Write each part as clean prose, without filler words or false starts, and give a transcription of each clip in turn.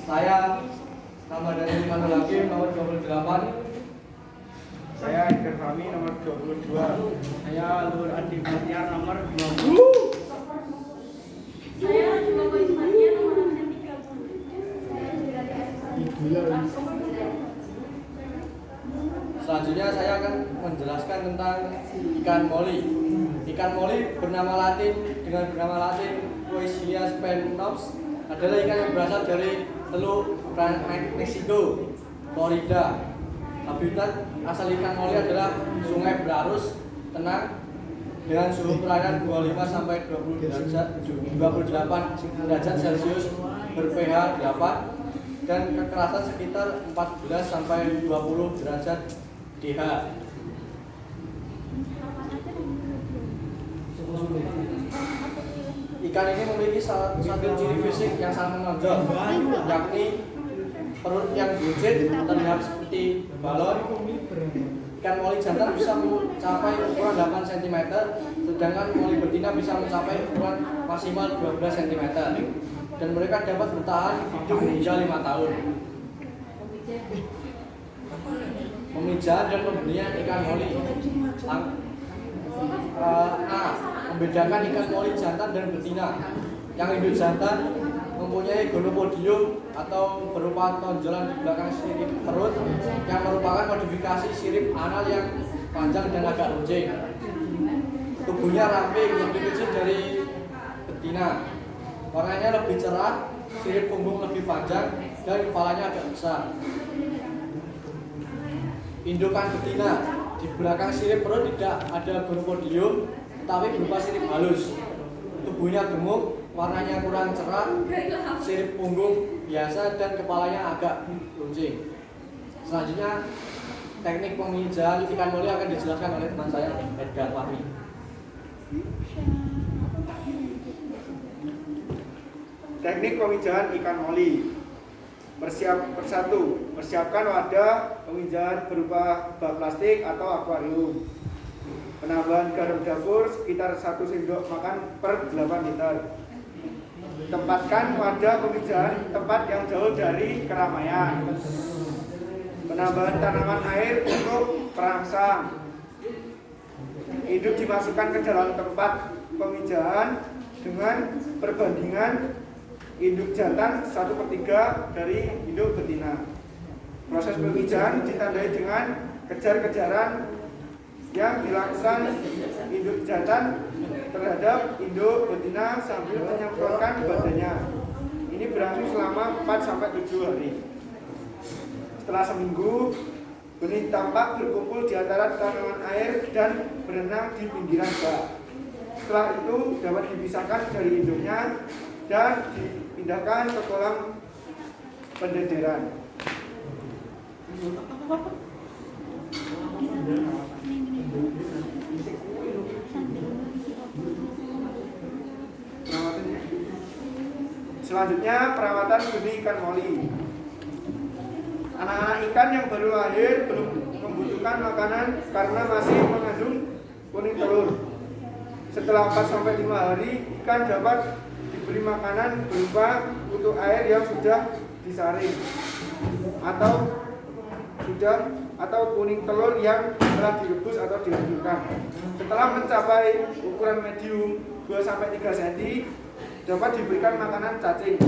Saya nama dari Manul Hakim nomor 28. Saya Edgar Fahmi nomor 22. Saya Lur Adi Bahtiar nomor 20. Saya Cuma Ismail nomor 30. Selanjutnya saya akan menjelaskan tentang ikan moli. Ikan moli bernama Latin Poecilia spanops adalah ikan yang berasal dari Teluk Meksiko, Florida. Habitat asal ikan moli adalah sungai berarus tenang dengan suhu perairan 25 sampai 28 derajat Celcius ber-pH 8 dan kekerasan sekitar 14 sampai 20 derajat DH. Ikan ini memiliki satu ciri fisik yang sangat menonjol, yakni perut yang buncit terlihat seperti balon. Ikan moli jantan bisa mencapai ukuran 8 cm, sedangkan moli betina bisa mencapai ukuran maksimal 12 cm. Dan mereka dapat bertahan hidup hingga 5 tahun. Pemijahan dan pembenihan ikan moli. A. Membedakan ikan moli jantan dan betina. Yang induk jantan mempunyai gonopodium atau berupa tonjolan di belakang sirip perut yang merupakan modifikasi sirip anal yang panjang dan agak runcing. Tubuhnya ramping, lebih kecil dari betina. Warnanya lebih cerah, sirip punggung lebih panjang, dan kepalanya agak besar. Indukan betina, di belakang sirip perut tidak ada gonopodium, tetapi berupa sirip halus. Tubuhnya gemuk, warnanya kurang cerah, sirip punggung biasa, dan kepalanya agak runcing. Selanjutnya, teknik pemijahan ikan moli akan dijelaskan oleh teman saya, Edgar Fahmi. Teknik pemijahan ikan moli. Persiapkan wadah pemijahan berupa bak plastik atau akuarium. Penambahan garam dapur sekitar 1 sendok makan per 8 liter. Tempatkan wadah pemijahan tempat yang jauh dari keramaian. Penambahan tanaman air untuk perangsang. Induk dimasukkan ke dalam tempat pemijahan dengan perbandingan induk jantan 1/3 dari induk betina. Proses pemijahan ditandai dengan kejar-kejaran yang dilakukan induk jantan terhadap induk betina sambil menyemprotkan badannya. Ini berlangsung selama 4-7 hari. Setelah seminggu, benih tampak berkumpul di antara tanaman air dan berenang di pinggiran bak. Setelah itu dapat dipisahkan dari induknya dan dipindahkan ke kolam pendederan. Selanjutnya, perawatan benih ikan moli. Anak-anak ikan yang baru lahir belum membutuhkan makanan karena masih mengandung kuning telur. Setelah 4-5 hari, ikan dapat diberi makanan berupa kutu air yang sudah disaring atau kuning telur yang telah direbus atau dihancurkan. Setelah mencapai ukuran medium 2-3 cm, dapat diberikan makanan cacing.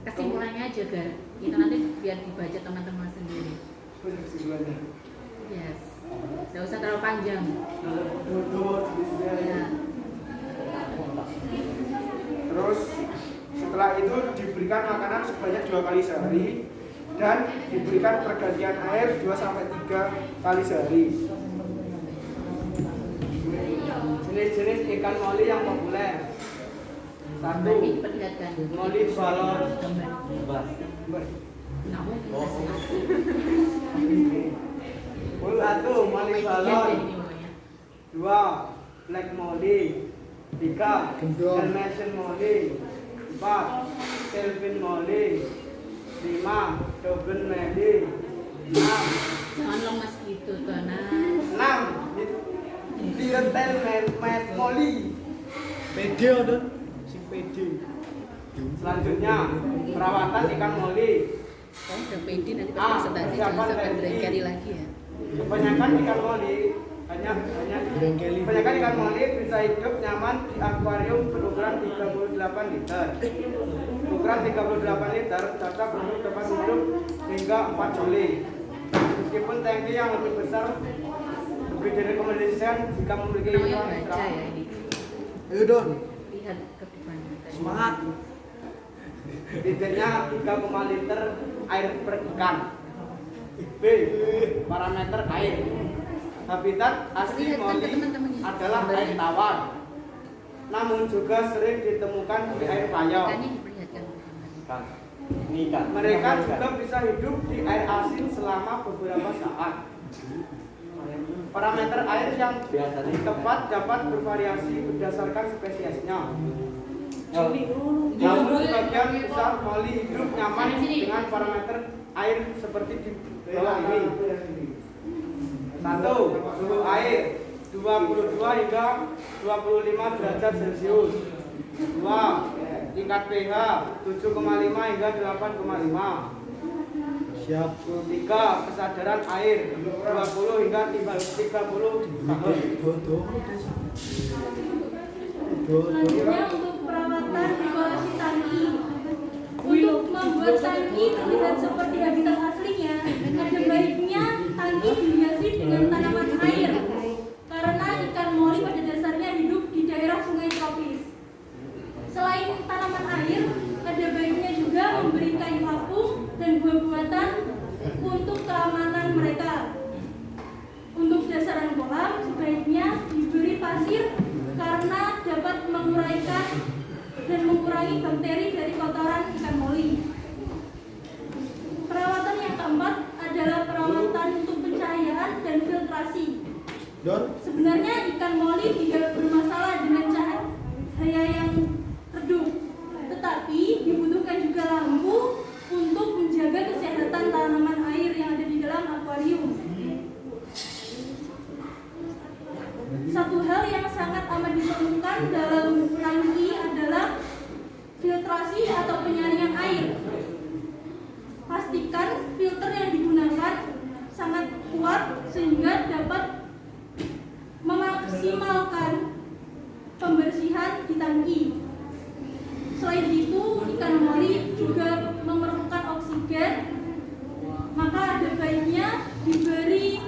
Kesimpulannya aja, Gar. Itu nanti biar dibaca teman-teman sendiri. Kesimpulannya. Yes. Gak usah terlalu panjang. Ya. Terus setelah itu diberikan makanan sebanyak 2 kali sehari dan diberikan pergantian air 2-3 kali sehari. Jenis-jenis ikan moli yang populer. 1. Moli balon. Satu, moli balon. 2. Black moli. 3. Dalmatian moli. 4. Kelvin moli. 5. Doben moli. 6. Jangan lemes gitu, Tona. 6. Lionel Met moli. Pede ada si pede. Selanjutnya, perawatan ikan moli. Oh, udah pede nanti Ah, pas presentasi jangan persiapan sampai teknik. berengkali lagi ya. Kebanyakan ikan moli kebanyakan ikan moli bisa hidup nyaman di akuarium berukuran 38 liter. Ukuran 38 liter cocok untuk dapat hidup hingga 4 juli. Meskipun tangki yang lebih besar lebih direkomendasikan jika memiliki Namanya ikan baca ekstra. ya ini. Ayo Don, Lihat ke depan. semangat. Tidaknya 3,5 liter air per ikan. B. Parameter air. Habitat asli Lihatkan ke moli teman-teman ini. adalah air tawar. Namun juga sering ditemukan di air payau. Ikannya diperlihatkan. Kan, ini kan. Mereka juga bisa hidup di air asin selama beberapa saat. Parameter air yang Biasanya tepat dapat bervariasi berdasarkan spesiesnya. Namun Namun sebagian besar moli hidup nyaman dengan parameter air seperti di bawah ini. 1. Suhu air 22 hingga 25 derajat Celcius. 2. Tingkat pH 7,5 hingga 8,5. siap. 3. Kesadaran air 20 hingga 30 tahun. Selanjutnya untuk perawatan regulasi tangki. Untuk membuat tangki terlihat seperti habitat aslinya, ada baiknya tangki dihiasi dengan tanaman air. Karena ikan moli pada dasarnya hidup di daerah sungai tropis. Selain tanaman air, ada baiknya juga memberi kayu apung dan buah-buahan untuk keamanan mereka. Untuk dasaran kolam sebaiknya diberi pasir karena dapat menguraikan dan mengurangi bakteri dari kotoran ikan moli. Perawatan yang keempat adalah perawatan untuk pencahayaan dan filtrasi. Don, Sebenarnya ikan moli tidak bermasalah dengan cahaya yang redup, tetapi dibutuhkan juga lampu untuk menjaga kesehatan tanaman air yang ada di dalam akuarium. Satu hal yang sangat amat diperlukan dalam tangki adalah filtrasi atau penyaringan air. Pastikan filter yang digunakan sangat kuat sehingga dapat memaksimalkan pembersihan di tangki. Selain itu, ikan moli juga memerlukan oksigen, maka ada baiknya diberi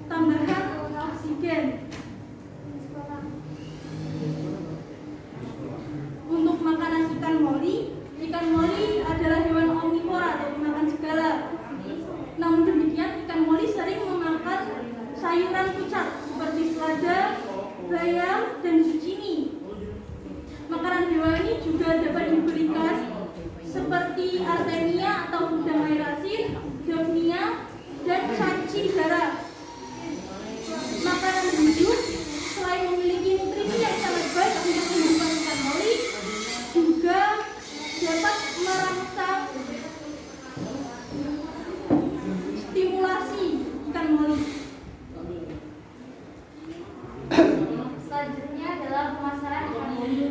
tambahan oksigen. Untuk makanan ikan moli adalah hewan omnivora atau pemakan segala. Namun demikian, ikan moli sering memakan sayuran pucat seperti selada, bayam, dan zucchini. Makanan hewani juga dapat diberikan seperti artemia atau udang air asin, daphnia, dan cacing darah. Makanan hidup selain memiliki nutrisi yang sangat baik untuk kehidupan ikan moli, juga dapat merangsang stimulasi ikan moli. Selanjutnya adalah pemasaran ikan moli.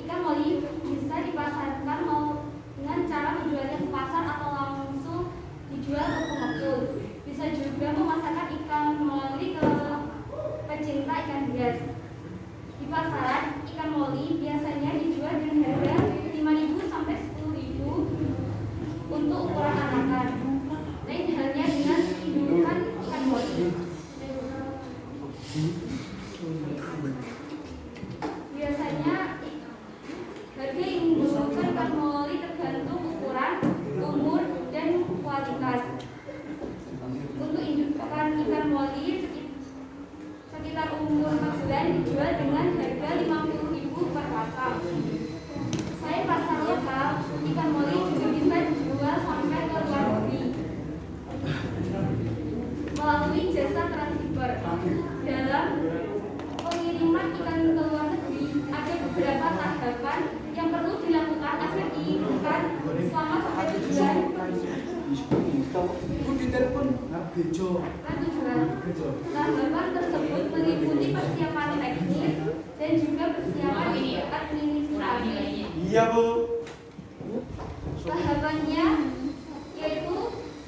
Ikan moli bisa dipasarkan mau dengan cara menjualnya ke pasar atau langsung dijual ke pengepul. Bisa juga memasarkan ikan moli ke pecinta ikan hias. Di pasaran, ikan moli biasanya dijual dengan harga 5.000 sampai 10.000 untuk ukuran anakan. Lain halnya dengan indukan ikan moli. Biasanya harga indukan ikan moli tergantung ukuran, umur, dan kualitas. Untuk indukan ikan moli sekitar umur 4 bulan dijual dengan harga 50.000 per pasang. Selain pasar lokal, ikan moli juga bisa dijual sampai ke luar negeri melalui jasa transshipper. Dalam pengiriman ikan ke luar negeri, ada beberapa tahapan yang perlu dilakukan agar diikat selama sampai tujuan. Tahapan tersebut meliputi persiapan teknis dan juga persiapan administrasi. Iya Bu. Tahapannya yaitu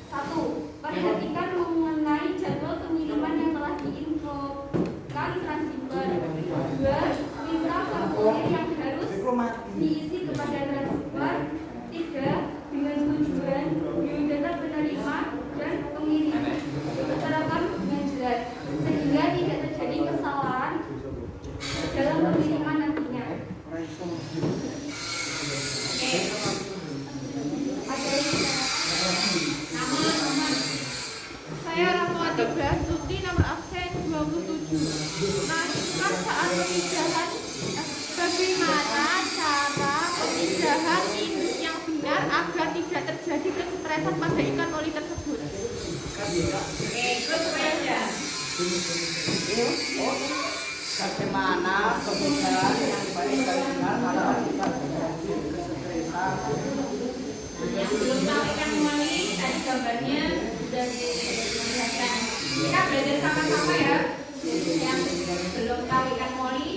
1. Perhatikan mengenai jadwal pengiriman yang telah diinfokan transceiver. 2. Minta formulir yang harus diisi kepada transceiver. 3. Dengan tujuan biodata penerima dan pengirim diterapkan dengan jelas sehingga tidak terjadi kesalahan dalam pengiriman nantinya. Saya Rahmawati Basuki, nomor absen 27. Nah, saat pemindahan, bagaimana cara pemindahan induk yang benar agar tidak terjadi kesetresan pada ikan moli tersebut? Bagaimana pemindahan yang baik dan benar agar tidak terjadi kesetresan? Yang belum tahu ikan moli, tadi gambarnya sudah diperlihatkan. Kita belajar sama-sama ya. Yang belum tahu ikan moli,